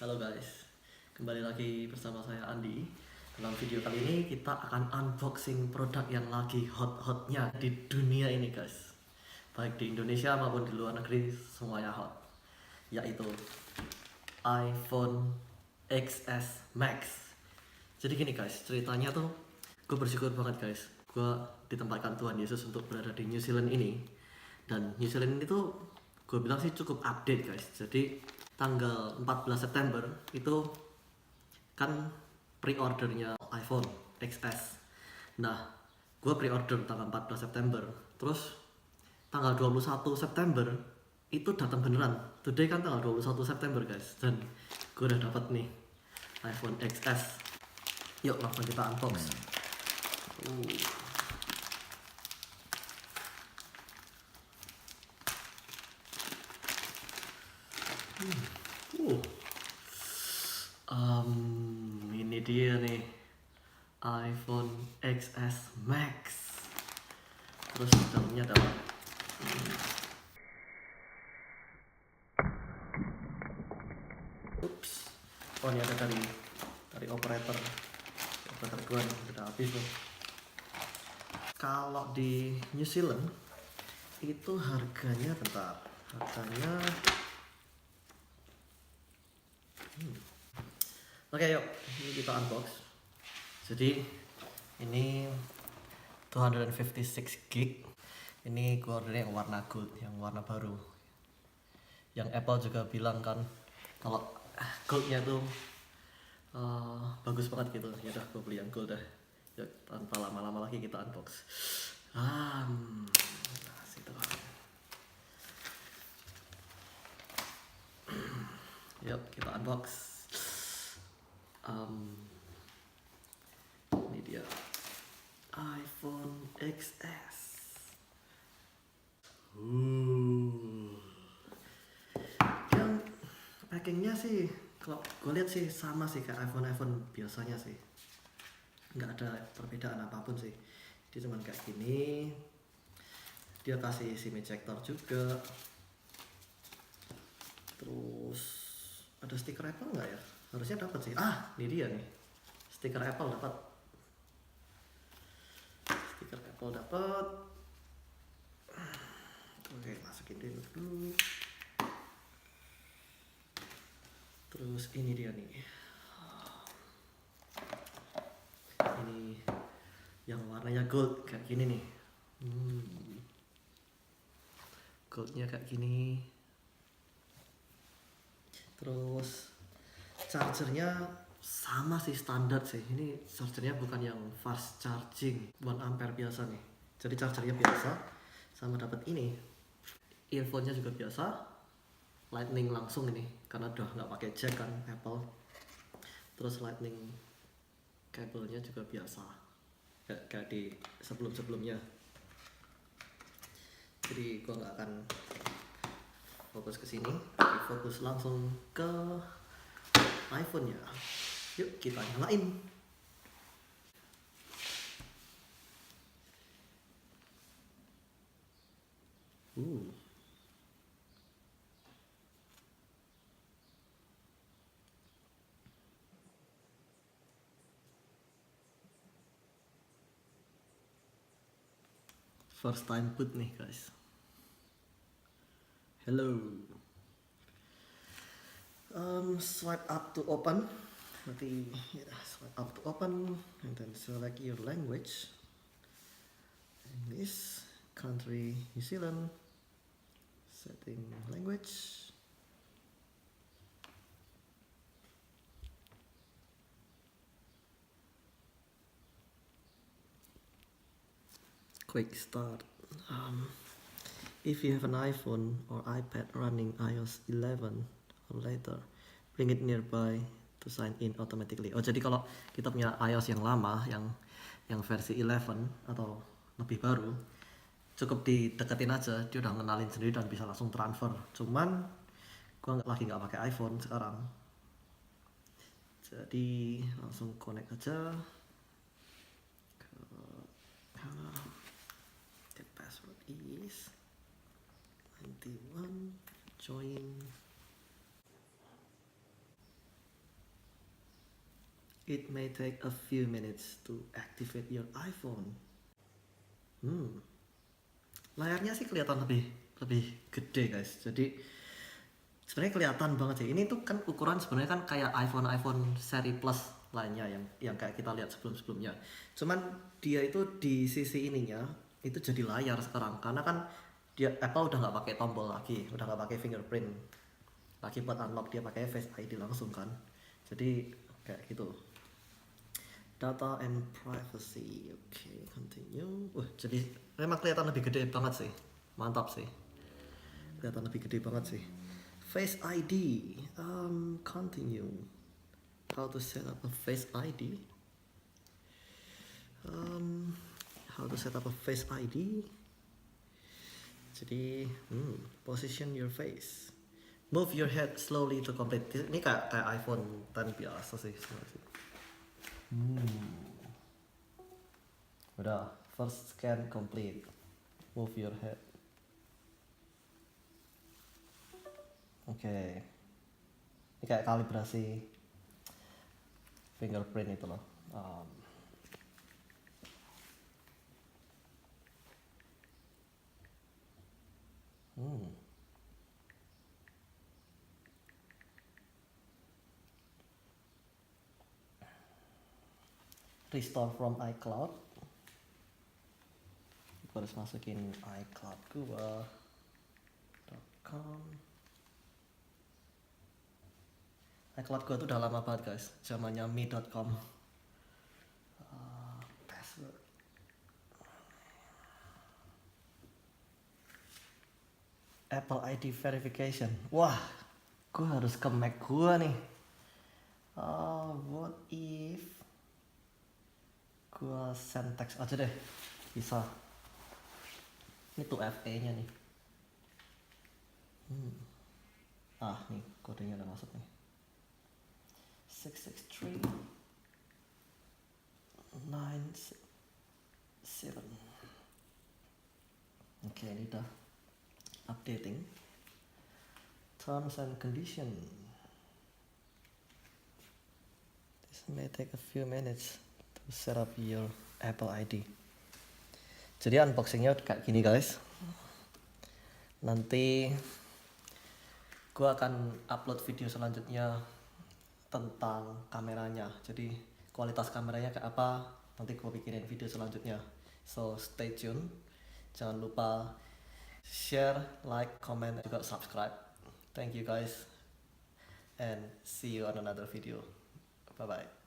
Halo guys, kembali lagi bersama saya Andi. Dalam video kali ini kita akan unboxing produk yang lagi hot-hotnya di dunia ini guys. Baik di Indonesia maupun di luar negeri semuanya hot. Yaitu iPhone XS Max. Jadi gini guys, ceritanya tuh gue bersyukur banget guys. Gue ditempatkan Tuhan Yesus untuk berada di New Zealand ini. Dan New Zealand ini tuh gue bilang sih cukup update guys. Jadi tanggal 14 September itu kan pre-ordernya iPhone XS. Nah, gue pre-order tanggal 14 September. Terus tanggal 21 September itu datang beneran. Today kan tanggal 21 September guys. Dan gue udah dapat nih iPhone XS. Yuk langsung kita unbox. Ini dia nih iPhone XS Max. Terus dalamnya ada oh ini ada dari operator gue nih, udah habis tuh. Kalau di New Zealand itu harganya Oke yuk, ini kita unbox. Jadi ini 256 gig. Ini gue ordernya yang warna gold, yang warna baru. Yang Apple juga bilang kan kalau goldnya tuh bagus banget gitu. Ya udah gue beli yang gold dah. Yuk, tanpa lama-lama lagi kita unbox. Situ. Yuk kita unbox. Ini dia iPhone XS. Yang packingnya sih kalau gue lihat sih sama sih kayak iPhone biasanya sih, nggak ada perbedaan apapun sih. Dia cuma kayak gini, dia kasih SIM ejector juga. Terus ada stiker Apple nggak ya? Harusnya dapat sih. Ini dia nih, stiker Apple dapat. Oke, masukin dulu. Terus ini dia nih, ini yang warnanya gold kayak gini nih. Goldnya kayak gini. Terus chargernya sama sih, standar sih. Ini chargernya bukan yang fast charging 1 ampere biasa nih. Jadi chargernya biasa, sama dapat ini. Earphone-nya juga biasa, lightning langsung ini karena udah nggak pakai jack kan Apple. Terus lightning kabelnya juga biasa kayak di sebelumnya. Jadi gua nggak akan fokus ke sini, tapi fokus langsung ke iPhone-nya. Yuk kita nyalain. First time boot nih guys. Hello. Swipe up to open. Nanti ya, swipe up to open and then select your language. English, country New Zealand. Setting language. Quick start. If you have an iPhone or iPad running iOS 11 or later, bring it nearby to sign in automatically. Oh, jadi kalau kita punya iOS yang lama, yang versi 11 atau lebih baru, cukup dideketin aja, dia udah ngenalin sendiri dan bisa langsung transfer. Cuman gua lagi nggak pakai iPhone sekarang, jadi langsung connect aja. The password is 91 join. It may take a few minutes to activate your iPhone. Layarnya sih kelihatan lebih gede guys. Jadi sebenarnya kelihatan banget sih. Ini tuh kan ukuran sebenarnya kan kayak iPhone seri Plus lainnya yang kayak kita lihat sebelumnya. Cuman dia itu di sisi ininya itu jadi layar sekarang karena kan dia Apple udah nggak pakai tombol lagi, udah nggak pakai fingerprint lagi buat unlock, dia pakai Face ID langsung kan. Jadi kayak gitu. Data and privacy. Oke, continue. Jadi memang kelihatan lebih gede banget sih. Mantap sih. Kelihatan lebih gede banget sih. Face ID. Continue. How to set up a Face ID? How to set up a Face ID? Jadi, position your face. Move your head slowly to complete. Ini kayak iPhone 10 biasa sih sebenarnya. Udah, first scan complete. Move your head. Oke. Ini kayak kalibrasi fingerprint itu loh. Restore from iCloud. Gue harus masukin iCloud gua.com. iCloud gua tuh udah lama banget guys, zamannya me.com. Password. Apple ID verification. Wah, gua harus ke Mac gua nih. What if gua send text aja deh, bisa. Ini tuh FA nya nih. Nih kodenya udah masuk nih. 66397. Oke, ini udah updating. Terms and condition. This may take a few minutes to set up your Apple ID. Jadi unboxingnya kayak gini guys. Nanti gue akan upload video selanjutnya tentang kameranya. Jadi kualitas kameranya kayak apa, nanti gue bikinin video selanjutnya. So stay tune. Jangan lupa share, like, comment, dan juga subscribe. Thank you guys, and see you on another video. Bye bye.